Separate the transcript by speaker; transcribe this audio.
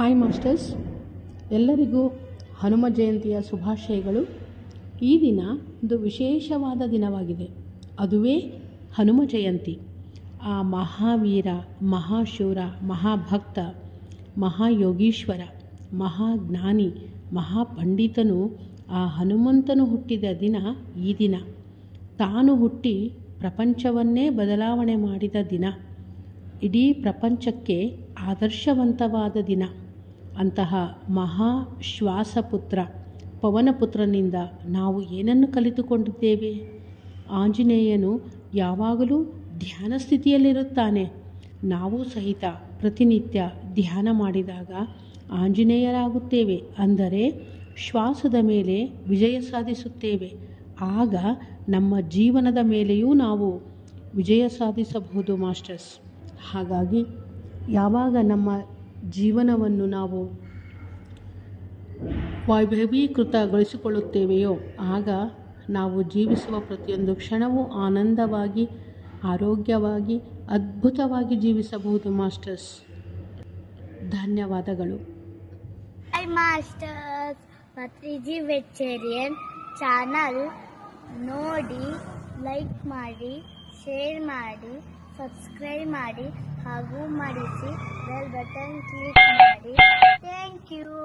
Speaker 1: Hi masters, ಎಲ್ಲರಿಗೂ ಹನುಮ ಜಯಂತಿಯ ಶುಭಾಶಯಗಳು. ಈ ದಿನ ಒಂದು ವಿಶೇಷವಾದ ದಿನವಾಗಿದೆ. ಅದುವೇ ಹನುಮ ಜಯಂತಿ. ಆ ಮಹಾವೀರ, ಮಹಾಶೂರ, ಮಹಾಭಕ್ತ, ಮಹಾಯೋಗೀಶ್ವರ, ಮಹಾಜ್ಞಾನಿ, ಮಹಾಪಂಡಿತನು ಆ ಹನುಮಂತನು ಹುಟ್ಟಿದ ದಿನ ಈ ದಿನ. ತಾನು ಹುಟ್ಟಿ ಪ್ರಪಂಚವನ್ನೇ ಬದಲಾವಣೆ ಮಾಡಿದ ದಿನ. ಇಡೀ ಪ್ರಪಂಚಕ್ಕೆ ಆದರ್ಶವಂತವಾದ ದಿನ. ಅಂತಹ ಮಹಾ ಶ್ವಾಸಪುತ್ರ ಪವನಪುತ್ರನಿಂದ ನಾವು ಏನನ್ನು ಕಲಿತುಕೊಂಡಿದ್ದೇವೆ? ಆಂಜನೇಯನು ಯಾವಾಗಲೂ ಧ್ಯಾನ ಸ್ಥಿತಿಯಲ್ಲಿರುತ್ತಾನೆ. ನಾವು ಸಹಿತ ಪ್ರತಿನಿತ್ಯ ಧ್ಯಾನ ಮಾಡಿದಾಗ ಆಂಜನೇಯರಾಗುತ್ತೇವೆ. ಅಂದರೆ ಶ್ವಾಸದ ಮೇಲೆ ವಿಜಯ ಸಾಧಿಸುತ್ತೇವೆ. ಆಗ ನಮ್ಮ ಜೀವನದ ಮೇಲೆಯೂ ನಾವು ವಿಜಯ ಸಾಧಿಸಬಹುದು ಮಾಸ್ಟರ್ಸ್. ಹಾಗಾಗಿ ಯಾವಾಗ ನಮ್ಮ ಜೀವನವನ್ನು ನಾವು ವೈಭವೀಕೃತಗೊಳಿಸಿಕೊಳ್ಳುತ್ತೇವೆಯೋ ಆಗ ನಾವು ಜೀವಿಸುವ ಪ್ರತಿಯೊಂದು ಕ್ಷಣವೂ ಆನಂದವಾಗಿ, ಆರೋಗ್ಯವಾಗಿ, ಅದ್ಭುತವಾಗಿ ಜೀವಿಸಬಹುದು ಮಾಸ್ಟರ್ಸ್. ಧನ್ಯವಾದಗಳು.
Speaker 2: Hi masters, Patriji vegetarian channel ನೋಡಿ, ಲೈಕ್ ಮಾಡಿ, ಶೇರ್ ಮಾಡಿ, ಸಬ್ಸ್ಕ್ರೈಬ್ ಮಾಡಿ ಹಾಗೂ ಮಾಡಿಸಿ ಬೆಲ್ ಬಟನ್ ಕ್ಲಿಕ್ ಮಾಡಿ. Thank you.